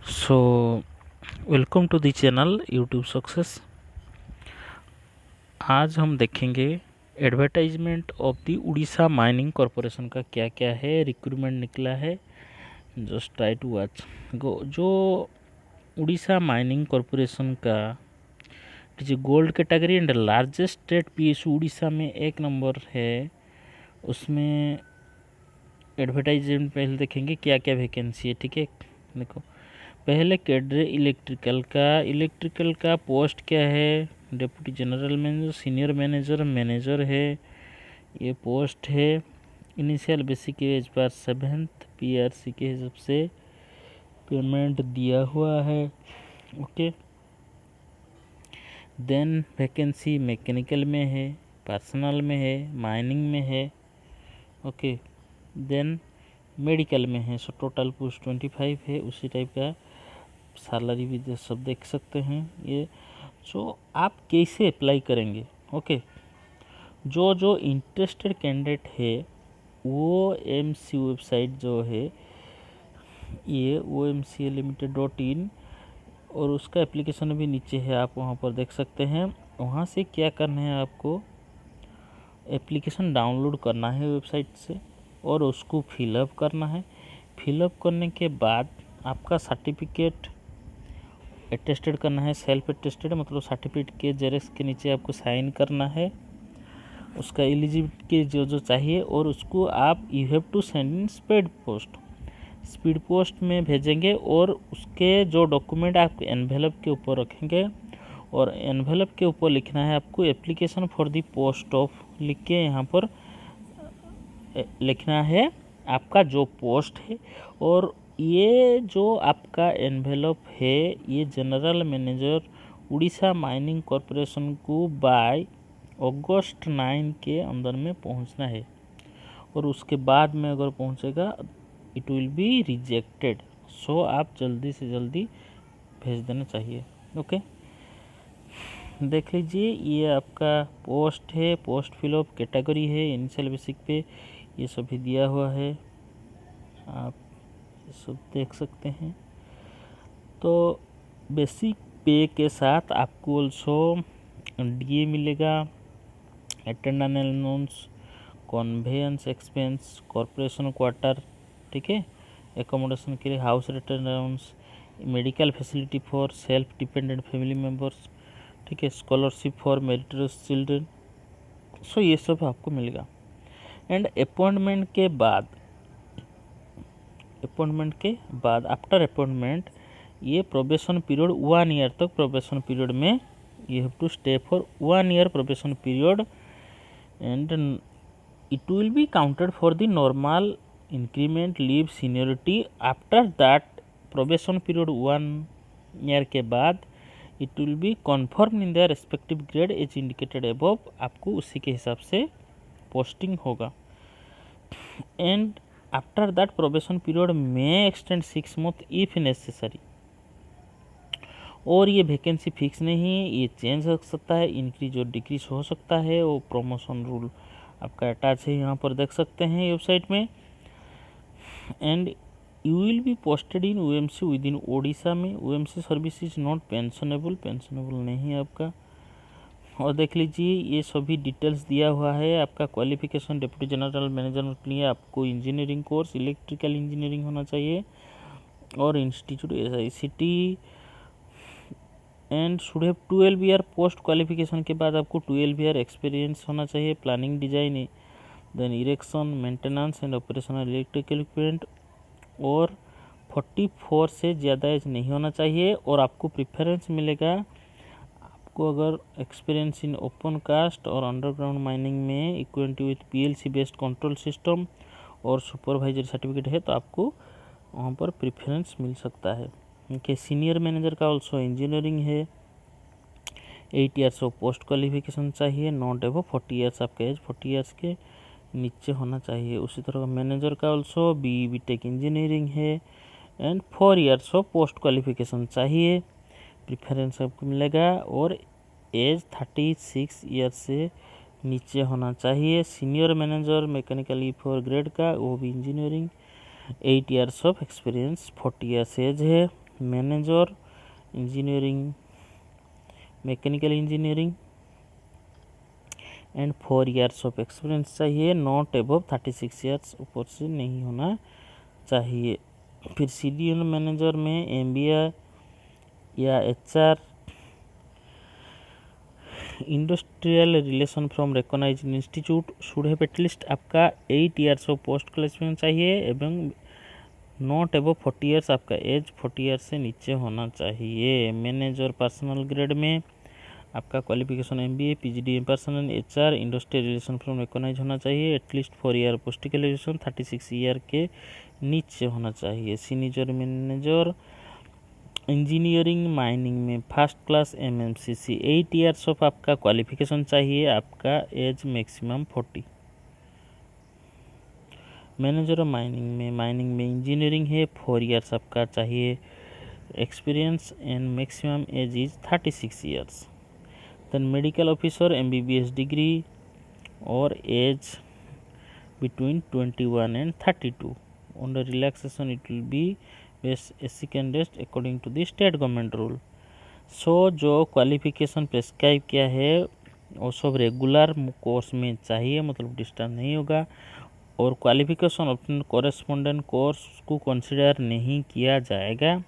So welcome to the channel YouTube success. आज हम देखेंगे advertisement of the Odisha mining corporation का क्या क्या है, रिक्रूटमेंट निकला है। Just try to watch go. जो उड़ीसा माइनिंग कॉरपोरेशन का जो gold category and largest state PSU Odisha में 1 नंबर है, उसमें एडवर्टाइजमेंट पहले देखेंगे क्या क्या वैकेंसी है। ठीक है, देखो पहले कैडरे इलेक्ट्रिकल का पोस्ट क्या है, deputy general manager, senior manager, manager है, ये पोस्ट है। Initial basic as per 7th PRC के हिसाब से पेमेंट दिया हुआ है। ओके, देन वैकेंसी मैकेनिकल में है, पर्सनल में है, माइनिंग में है। ओके, देन मेडिकल में है। सो टोटल पोस्ट 25 है। उसी टाइप का सैलरी भी सब देख सकते हैं ये। सो आप कैसे अप्लाई करेंगे? ओके, जो इंटरेस्टेड कैंडिडेट है वो एमसी वेबसाइट जो है ये omclimited.in और उसका एप्लीकेशन भी नीचे है, आप वहाँ पर देख सकते हैं। वहाँ से क्या करना है, आपको एप्लीकेशन डाउनलोड करना है वेबसाइट से और उसको फिलअप करना है। फिलअप करने के बाद आपका सर्टिफिकेट अटेस्टेड करना है, सेल्फ अटेस्टेड मतलब सर्टिफिकेट के जेरॉक्स के नीचे आपको साइन करना है, उसका एलिजिबिलिटी के जो चाहिए, और उसको आप you have to send in speed post में भेजेंगे। और उसके जो डॉक्यूमेंट आप एनवेलप के ऊपर रखेंगे और एनवेलप के ऊपर लिखना है आपको application for the post of, लिख के यहाँ पर लिखना है आपका जो पोस्ट है। और ये जो आपका एनवेलप है ये general manager Orissa mining corporation को बाय अगस्त 9 के अंदर में पहुंचना है, और उसके बाद में अगर पहुंचेगा इट विल बी रिजेक्टेड। सो आप जल्दी से जल्दी भेज देना चाहिए। ओके, देख लीजिए ये आपका पोस्ट है, पोस्ट फिलअप कैटेगरी है, इनिशियल बेसिक पे ये सभी दिया हुआ है, आप सब देख सकते हैं। तो बेसिक पे के साथ आपको ऑल्सो डीए मिलेगा, attendance allowance, conveyance expense, corporation quarter, ठीक है, एकोमोडेशन के लिए house rent allowance, medical facility for self dependent family members, ठीक है, scholarship for meritorious children. So ये सब आपको मिलेगा। एंड अपॉइंटमेंट के बाद आफ्टर अपॉइंटमेंट ये प्रोबेशन पीरियड 1 ईयर तक, प्रोबेशन पीरियड में you have to stay for 1 year probation period and it will be counted for the normal increment leave seniority after that probation period 1 year के बाद it will be confirmed in their respective grade as indicated above। आपको उसी के हिसाब से posting होगा। And after that probation period में extend 6 month if necessary. और ये वैकेंसी फिक्स नहीं, ये चेंज हो सकता है, इंक्रीज और डिक्रीज हो सकता है। वो प्रमोशन रूल आपका अटैच है, यहाँ पर देख सकते हैं वेबसाइट में। And you will be posted in OMC within Odisha में। OMC service is not pensionable नहीं है आपका। और देख लीजिए ये सभी डिटेल्स दिया हुआ है। आपका क्वालिफिकेशन डिप्टी जनरल मैनेजर के लिए आपको इंजीनियरिंग कोर्स इलेक्ट्रिकल इंजीनियरिंग होना चाहिए और institute SICT and should have 12 year post qualification के बाद आपको 12 ईयर एक्सपीरियंस होना चाहिए planning design, then erection, maintenance and operational electrical equipment. और 44 से ज़्यादा एज नहीं होना चाहिए। और आपको प्रेफरेंस मिलेगा आपको अगर एक्सपीरियंस इन ओपन कास्ट और अंडरग्राउंड माइनिंग में equivalent with PLC based control system और सुपरवाइजर सर्टिफिकेट है तो आपको वहाँ पर प्रेफरेंस मिल सकता है। ओके, सीनियर मैनेजर का ऑल्सो इंजीनियरिंग है। 8 ईयर्स ऑफ पोस्ट क्वालिफिकेशन चाहिए, नॉट एबव 40 ईयर्स, आपका एज 40 ईयर्स के नीचे होना चाहिए। उसी तरह मैनेजर का ऑल्सो BE/BTech इंजीनियरिंग है and 4 years of post qualification चाहिए, प्रेफरेंस आपको मिलेगा। और एज 36 ईयर्स से नीचे होना चाहिए। Senior manager mechanical E4 grade का, वो भी engineering, 8 years of experience, 40 years age है। Manager engineering, mechanical engineering and 4 years of experience चाहिए, नॉट अबव 36 ईयर्स, ऊपर से नहीं होना चाहिए। फिर सीनियर मैनेजर में MBA या HR, industrial relation from recognize institute, should have at least आपका 8 ईयर्स ऑफ पोस्ट क्वालिफिकेशन चाहिए एवं नॉट अबव 40 ईयर्स, आपका एज 40 ईयर्स से नीचे होना चाहिए। मैनेजर पर्सनल ग्रेड में आपका qualification MBA, PGD personal HR, industrial relation from recognise होना चाहिए, at least 4 year post qualification 36 year के नीचे होना चाहिए। सीनियर मैनेजर इंजीनियरिंग माइनिंग में first class MMCC, 8 years of आपका क्वालिफिकेशन चाहिए, आपका एज मैक्सिमम 40। मैनेजर माइनिंग में इंजीनियरिंग है, 4 ईयर्स आपका चाहिए experience and maximum age is 36 years. Then medical officer MBBS degree और age between 21 and 32. On the relaxation it will be SC candidate according to the state government rule. So जो qualification prescribe किया है वो सब regular course में चाहिए, मतलब disturb नहीं होगा, और क्वालिफिकेशन ऑप्शन कॉरेस्पोंडेंट कोर्स को कंसिडर नहीं किया जाएगा।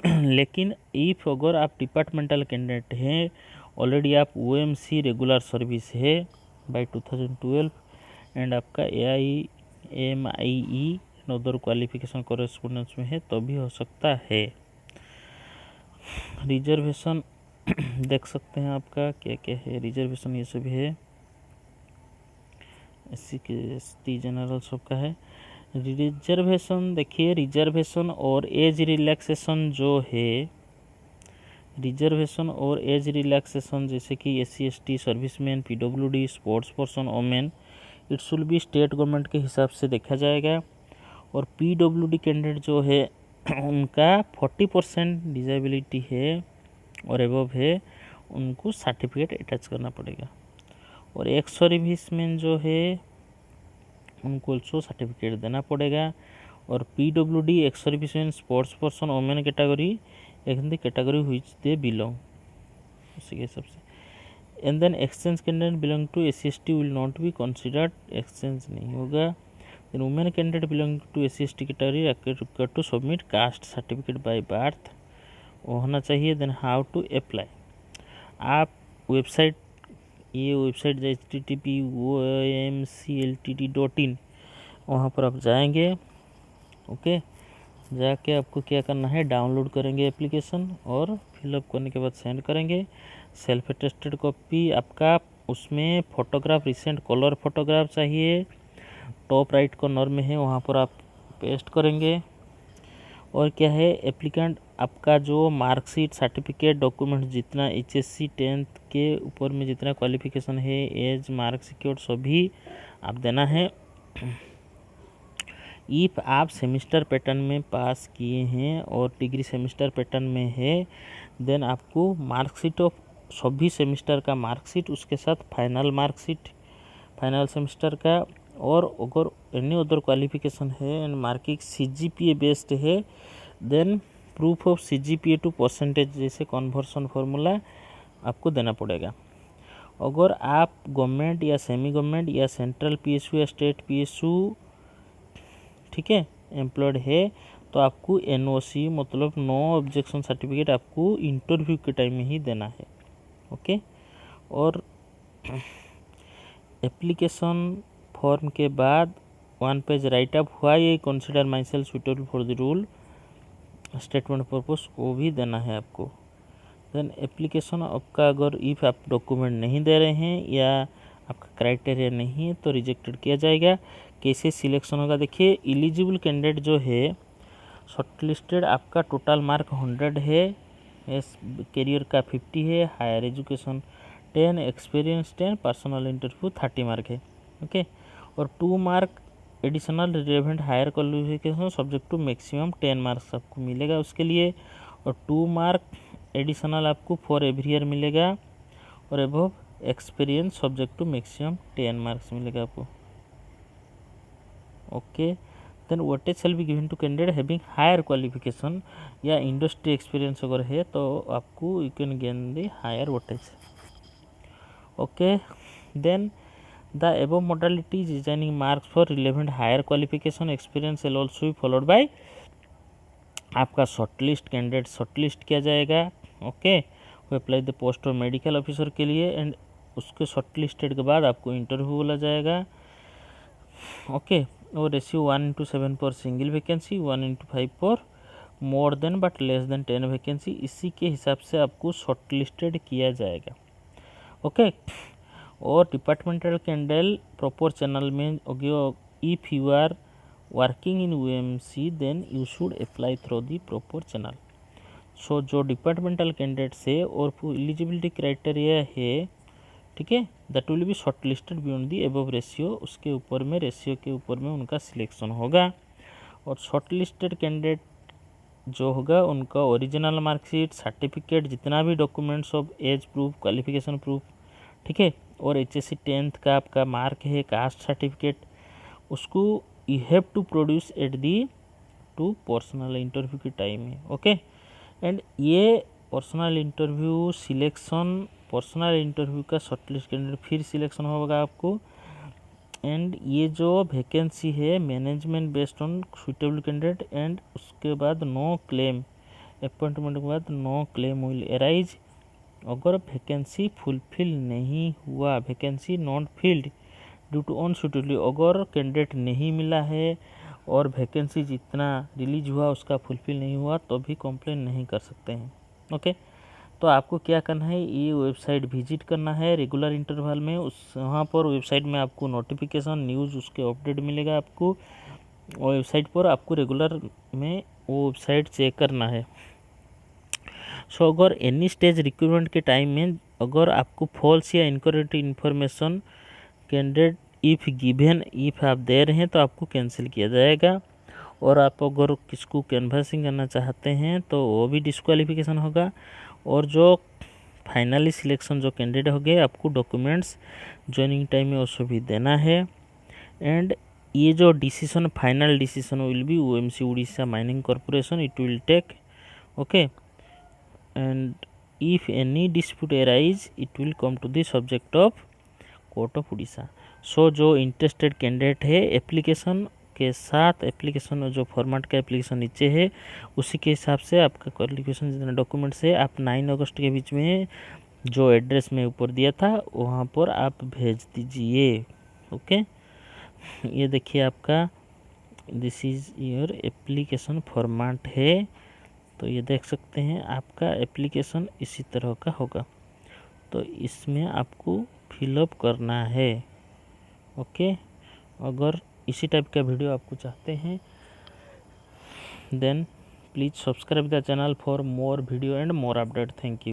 लेकिन इफ अगर आप डिपार्टमेंटल कैंडिडेट हैं, ऑलरेडी आप OMC रेगुलर सर्विस है बाय 2012 एंड आपका AIMIE अदर क्वालिफिकेशन कॉरेस्पोंडेंस में है तो भी हो सकता है। रिजर्वेशन देख सकते हैं आपका क्या क्या है। रिजर्वेशन ये सब है, SC ST जनरल सबका है। रिजर्वेशन देखिए, रिजर्वेशन और एज रिलैक्सेशन जो है, रिजर्वेशन और एज रिलैक्सेशन जैसे कि SC ST serviceman, PWD, sports person, women, it should be state government के हिसाब से देखा जाएगा। और PWD कैंडिडेट जो है उनका 40% डिजेबिलिटी है और एबव है, उनको सर्टिफिकेट अटैच करना पड़ेगा। और एक्स सर्विसमैन जो है उनको ऑल्सो सर्टिफिकेट देना पड़ेगा। और PWD ex serviceman, sports person, women category एक कैटेगरी व्हिच दे बिलोंग, उसी के हिसाब से। And then exchange candidate belong to SC ST will not be considered, exchange नहीं होगा। Then women candidate belong to SC ST category required to submit caste certificate by birth, वो होना चाहिए। Then how to apply, आप website, ये website http://omcltd.in, वहाँ पर आप जाएंगे। ओके, जाके आपको क्या करना है, डाउनलोड करेंगे एप्लीकेशन और फिलअप करने के बाद सेंड करेंगे। सेल्फ अटेस्टेड कॉपी आपका, उसमें फोटोग्राफ, रिसेंट कलर फोटोग्राफ चाहिए, टॉप राइट कॉर्नर में है, वहाँ पर आप पेस्ट करेंगे। और क्या है, एप्लीकेंट आपका जो मार्कशीट, सर्टिफिकेट, डॉक्यूमेंट जितना HSC 10th के ऊपर में जितना क्वालिफिकेशन है, एज, मार्क सिक्योर्ड सभी आप देना है। इफ आप सेमिस्टर पैटर्न में पास किए हैं और डिग्री सेमिस्टर पैटर्न में है, देन आपको मार्कशीट ऑफ सभी सेमिस्टर का मार्कशीट, उसके साथ फाइनल मार्कशीट फाइनल सेमिस्टर का, और अगर एनी अदर क्वालिफिकेशन है एंड मार्किंग CGPA बेस्ड है, then proof of CGPA to percentage जैसे कन्वर्सन फार्मूला आपको देना पड़ेगा। अगर आप गवर्नमेंट या सेमी गवर्नमेंट या सेंट्रल PSU या स्टेट PSU, ठीक है, एम्प्लॉयड है, तो आपको NOC मतलब नो ऑब्जेक्शन सर्टिफिकेट आपको इंटरव्यू के टाइम में ही देना है। ओके, और एप्लीकेशन फॉर्म के बाद 1 पेज राइट अप हुआ, ये consider my self suitable for the rule statement purpose, वो भी देना है आपको। देन एप्लीकेशन आपका, अगर इफ आप डॉक्यूमेंट नहीं दे रहे हैं या आपका क्राइटेरिया नहीं है तो रिजेक्टेड किया जाएगा। कैसे सिलेक्शन होगा, देखिए, एलिजिबल कैंडिडेट जो है शॉर्टलिस्टेड, आपका टोटल मार्क 100 है, कैरियर का 50 है, higher education 10, experience 10, personal interview 30 mark है। ओके, और 2 mark additional relevant higher qualification subject to maximum 10 marks आपको मिलेगा उसके लिए, और 2 मार्क एडिशनल आपको फॉर एवरी ईयर मिलेगा, और above experience subject to maximum 10 marks मिलेगा आपको। Okay, then weightage shall be given to candidate having higher qualification या इंडस्ट्री एक्सपीरियंस अगर है तो आपको you can gain the higher weightage. Okay, then the above modality designing marks for relevant higher qualification experience will also be followed by आपका shortlist, candidate shortlist किया जाएगा। Okay, वो apply the post of medical officer के लिए and उसके shortlisted के बाद आपको इंटरव्यू बोला जाएगा। ओके, और ratio 1:7 for single vacancy, 1:5 for more than but less than 10 vacancy, इसी के हिसाब से आपको शॉर्टलिस्टेड किया जाएगा। ओके, और डिपार्टमेंटल कैंडल प्रॉपर चैनल में if you are working in UMC then you should apply through the proper channel. So जो डिपार्टमेंटल कैंडिडेट्स है और एलिजिबिलिटी क्राइटेरिया है, ठीक है, that will be short listed beyond the above ratio, उसके ऊपर में रेशियो के ऊपर में उनका सिलेक्शन होगा। और शॉर्ट लिस्टेड कैंडिडेट जो होगा उनका ओरिजिनल मार्कशीट, सर्टिफिकेट, जितना भी documents of age proof, qualification proof, ठीक है, और HSC 10th का आपका मार्क है, कास्ट सर्टिफिकेट, उसको you have to produce at the to personal interview के टाइम में। ओके, एंड ये personal interview selection, personal interview का शॉर्टलिस्ट कैंडिडेट फिर सिलेक्शन होगा आपको। एंड ये जो वैकेंसी है management based on suitable candidate, and उसके बाद नो क्लेम, अपॉइंटमेंट के बाद नो क्लेम विल अराइज अगर वैकेंसी फुलफिल नहीं हुआ, vacancy not filled due to unsuitability, अगर कैंडिडेट नहीं मिला है और वैकेंसी जितना रिलीज हुआ उसका फुलफिल नहीं हुआ तो भी कंप्लेन नहीं कर सकते हैं। ओके, तो आपको क्या करना है, ये वेबसाइट विजिट करना है रेगुलर इंटरवल में, उस वहाँ पर वेबसाइट में आपको नोटिफिकेशन न्यूज़ उसके अपडेट मिलेगा आपको, वेबसाइट पर आपको रेगुलर में वो वेबसाइट चेक करना है। सो अगर एनी स्टेज रिक्रूटमेंट के टाइम में अगर आपको फॉल्स या incorrect information candidate if given if आप दे रहे हैं तो आपको कैंसिल किया जाएगा। और आप अगर किसको कैनवासिंग करना चाहते हैं तो वो भी डिस्क्वालिफिकेशन होगा। और जो फाइनली सिलेक्शन जो कैंडिडेट हो गए आपको डॉक्यूमेंट्स ज्वाइनिंग टाइम में उसको भी देना है। एंड ये जो decision final decision will be OMC Orissa mining corporation, it will take. Okay, and if any dispute arise it will come to the subject of court of Orissa. So जो interested candidate है application के साथ, application जो format का application नीचे है उसी के हिसाब से आपका क्वालिफिकेशन जितना डॉक्यूमेंट्स है आप 9 अगस्त के बीच में जो एड्रेस में ऊपर दिया था वहाँ पर आप भेज दीजिए। ओके, ये देखिए आपका this is your application format है, तो ये देख सकते हैं आपका एप्लीकेशन इसी तरह का होगा, तो इसमें आपको फिलअप करना है। ओके, अगर इसी टाइप का वीडियो आपको चाहते हैं then please subscribe the channel for more video and more update. Thank you.